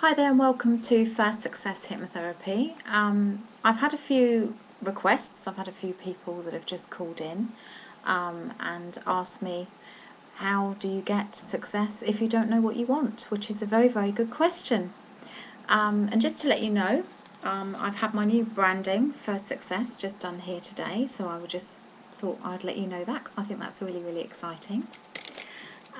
Hi there and welcome to First Success Hypnotherapy. I've had a few requests, I've had a few people that have just called in and asked me, how do you get success if you don't know what you want? Which is a very, very good question. And just to let you know, I've had my new branding, First Success, just done here today, so I just thought I'd let you know that because I think that's really, really exciting.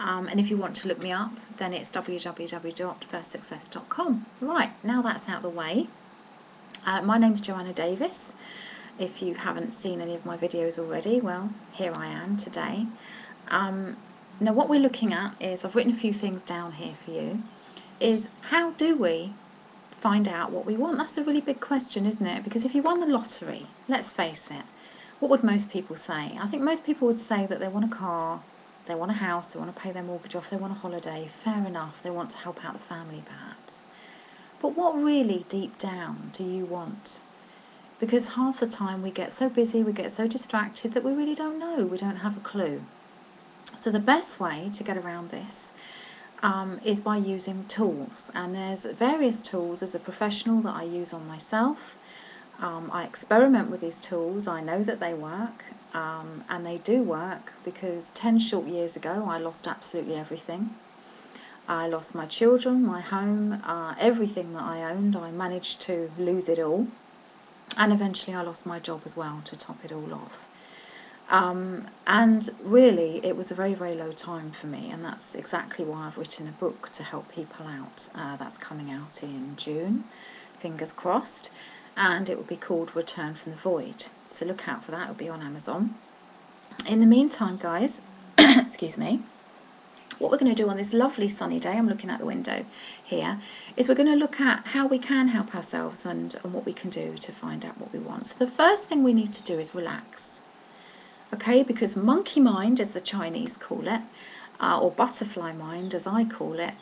And if you want to look me up, then it's www.firstsuccess.com. Right, now that's out of the way. My name's Joanna Davis. If you haven't seen any of my videos already, well, here I am today. Now what we're looking at is, I've written a few things down here for you, is how do we find out what we want? That's a really big question, isn't it? Because if you won the lottery, let's face it, what would most people say? I think most people would say that they want a car, they want a house, they want to pay their mortgage off, they want a holiday, fair enough, they want to help out the family perhaps. But what really deep down do you want? Because half the time we get so busy, we get so distracted that we really don't know, we don't have a clue. So the best way to get around this is by using tools, and there's various tools as a professional that I use on myself. I experiment with these tools, I know that they work, and they do work because 10 short years ago I lost absolutely everything. I lost my children, my home, everything that I owned. I managed to lose it all, and eventually I lost my job as well to top it all off. And really it was a very, very low time for me, and that's exactly why I've written a book to help people out. That's coming out in June, fingers crossed, and it will be called Return from the Void, so look out for that. It'll be on Amazon. In the meantime, guys, excuse me, what we're going to do on this lovely sunny day, I'm looking out the window here, is we're going to look at how we can help ourselves and what we can do to find out what we want. So the first thing we need to do is relax. Okay, because monkey mind, as the Chinese call it, or butterfly mind, as I call it,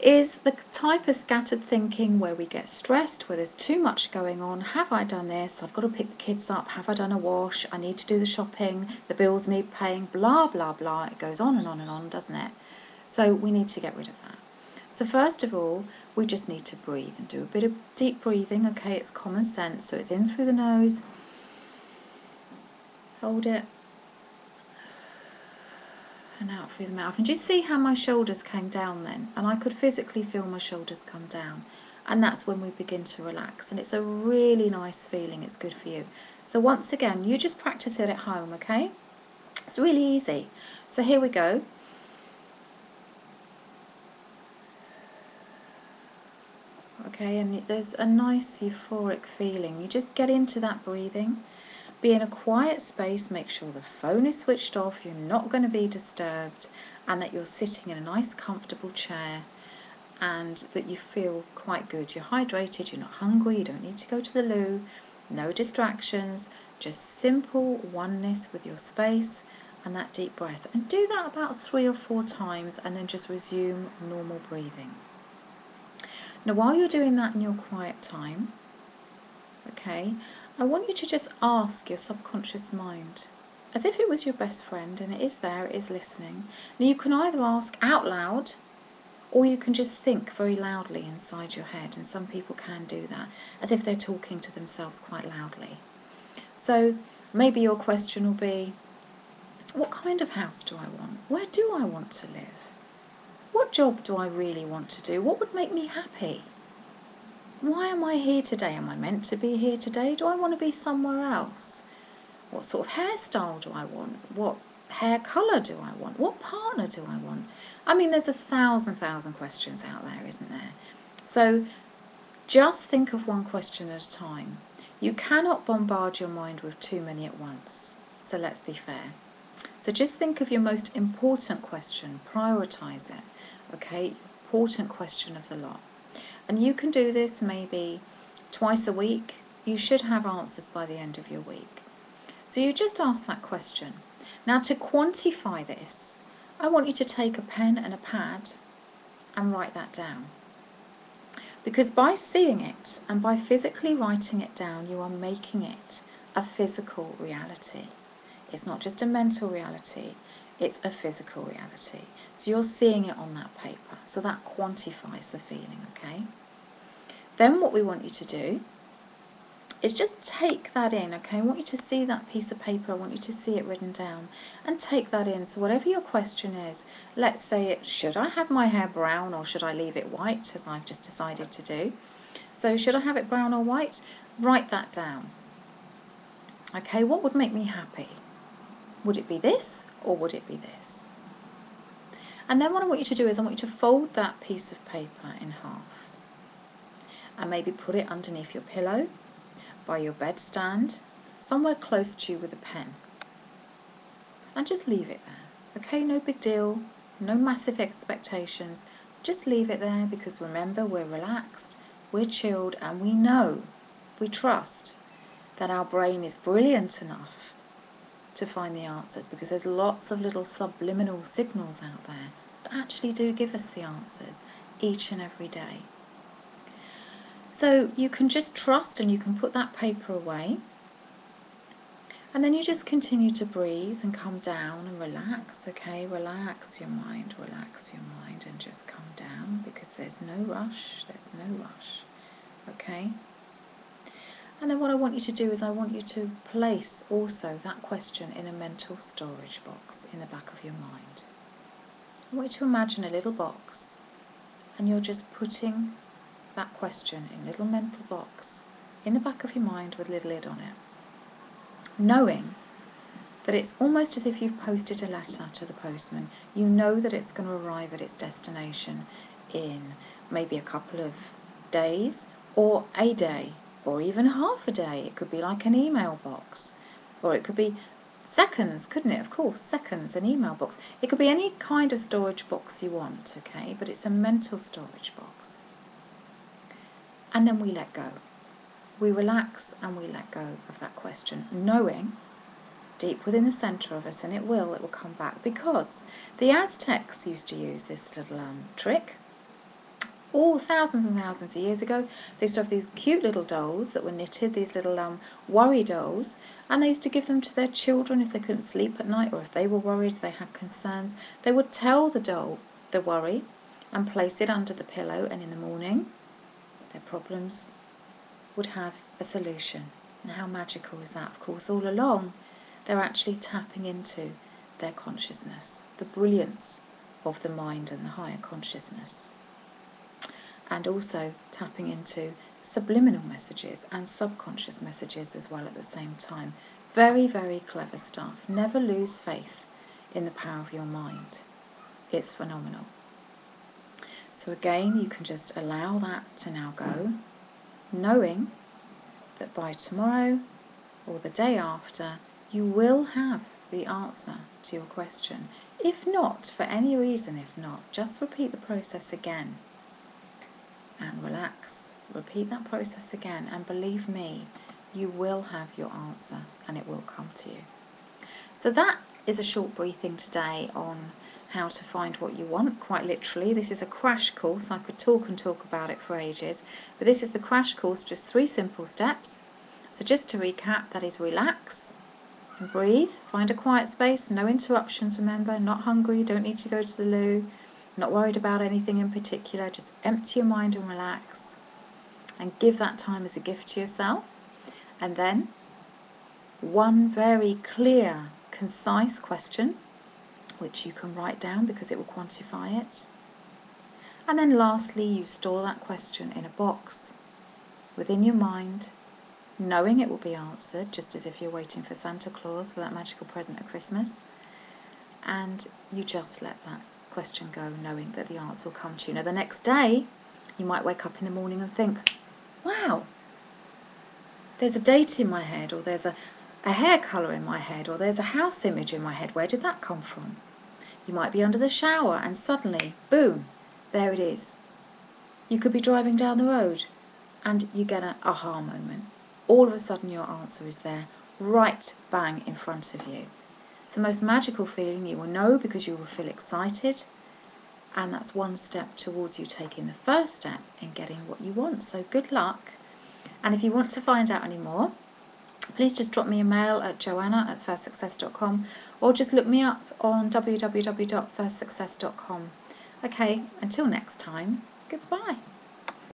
is the type of scattered thinking where we get stressed, where there's too much going on. Have I done this? I've got to pick the kids up. Have I done a wash? I need to do the shopping. The bills need paying, blah, blah, blah. It goes on and on, doesn't it? So we need to get rid of that. So first of all, we just need to breathe and do a bit of deep breathing. Okay, it's common sense. So it's in through the nose. Hold it. And out through the mouth. And do you see how my shoulders came down then? And I could physically feel my shoulders come down. And that's when we begin to relax. And it's a really nice feeling. It's good for you. So once again, you just practice it at home, okay? It's really easy. So here we go. Okay, and there's a nice euphoric feeling. You just get into that breathing. Be in a quiet space, make sure the phone is switched off, you're not going to be disturbed, and that you're sitting in a nice comfortable chair and that you feel quite good. You're hydrated, you're not hungry, you don't need to go to the loo, no distractions, just simple oneness with your space and that deep breath. And do that about 3 or 4 times and then just resume normal breathing. Now while you're doing that in your quiet time, okay, I want you to just ask your subconscious mind, as if it was your best friend, and it is there, it is listening. Now you can either ask out loud, or you can just think very loudly inside your head, and some people can do that, as if they're talking to themselves quite loudly. So maybe your question will be, what kind of house do I want? Where do I want to live? What job do I really want to do? What would make me happy? Why am I here today? Am I meant to be here today? Do I want to be somewhere else? What sort of hairstyle do I want? What hair colour do I want? What partner do I want? I mean, there's 1,000 questions out there, isn't there? So just think of one question at a time. You cannot bombard your mind with too many at once. So let's be fair. So just think of your most important question. Prioritise it. Okay? Important question of the lot. And you can do this maybe twice a week. You should have answers by the end of your week. So you just ask that question. Now to quantify this, I want you to take a pen and a pad and write that down. Because by seeing it and by physically writing it down, you are making it a physical reality. It's not just a mental reality, it's a physical reality. So you're seeing it on that paper. So that quantifies the feeling, okay? Then what we want you to do is just take that in, okay? I want you to see that piece of paper, I want you to see it written down, and take that in. So whatever your question is, let's say it, should I have my hair brown or should I leave it white, as I've just decided to do? So should I have it brown or white? Write that down. Okay, what would make me happy? Would it be this or would it be this? And then what I want you to do is I want you to fold that piece of paper in half and maybe put it underneath your pillow, by your bedstand, somewhere close to you with a pen. And just leave it there. Okay, no big deal, no massive expectations. Just leave it there because remember, we're relaxed, we're chilled, and we know, we trust that our brain is brilliant enough to find the answers, because there's lots of little subliminal signals out there that actually do give us the answers each and every day. So you can just trust and you can put that paper away, and then you just continue to breathe and come down and relax, okay? Relax your mind, and just come down, because there's no rush, okay? And then what I want you to do is I want you to place also that question in a mental storage box in the back of your mind. I want you to imagine a little box, and you're just putting that question in a little mental box in the back of your mind with a little lid on it, knowing that it's almost as if you've posted a letter to the postman. You know that it's going to arrive at its destination in maybe a couple of days or a day or even half a day. It could be like an email box, or it could be seconds, couldn't it? Of course, seconds, an email box. It could be any kind of storage box you want, okay? But it's a mental storage box. And then we let go. We relax and we let go of that question, knowing deep within the centre of us, and it will come back, because the Aztecs used to use this little trick all thousands and thousands of years ago. They used to have these cute little dolls that were knitted, these little worry dolls, and they used to give them to their children if they couldn't sleep at night, or if they were worried, they had concerns. They would tell the doll the worry and place it under the pillow, and in the morning their problems would have a solution. And how magical is that? Of course, all along they're actually tapping into their consciousness, the brilliance of the mind and the higher consciousness, and also tapping into subliminal messages and subconscious messages as well at the same time. Very, very clever stuff. Never lose faith in the power of your mind. It's phenomenal. So again, you can just allow that to now go, knowing that by tomorrow or the day after, you will have the answer to your question. If not, for any reason, just repeat the process again and relax. Repeat that process again, and believe me, you will have your answer and it will come to you. So that is a short briefing today on how to find what you want, quite literally. This is a crash course. I could talk and talk about it for ages, but this is the crash course, just 3 simple steps. So just to recap, that is relax and breathe, find a quiet space, no interruptions, remember, not hungry, don't need to go to the loo, not worried about anything in particular, just empty your mind and relax and give that time as a gift to yourself. And then one very clear, concise question, which you can write down because it will quantify it. And then lastly, you store that question in a box within your mind, knowing it will be answered, just as if you're waiting for Santa Claus for that magical present at Christmas. And you just let that question go, knowing that the answer will come to you. Now, the next day, you might wake up in the morning and think, wow, there's a date in my head, or there's a hair colour in my head, or there's a house image in my head. Where did that come from? You might be under the shower and suddenly, boom, there it is. You could be driving down the road and you get an aha moment. All of a sudden your answer is there, right bang in front of you. It's the most magical feeling. You will know because you will feel excited, and that's one step towards you taking the first step in getting what you want. So good luck. And if you want to find out any more, please just drop me a mail at joanna@firstsuccess.com, or just look me up on www.firstsuccess.com. Okay, until next time, goodbye.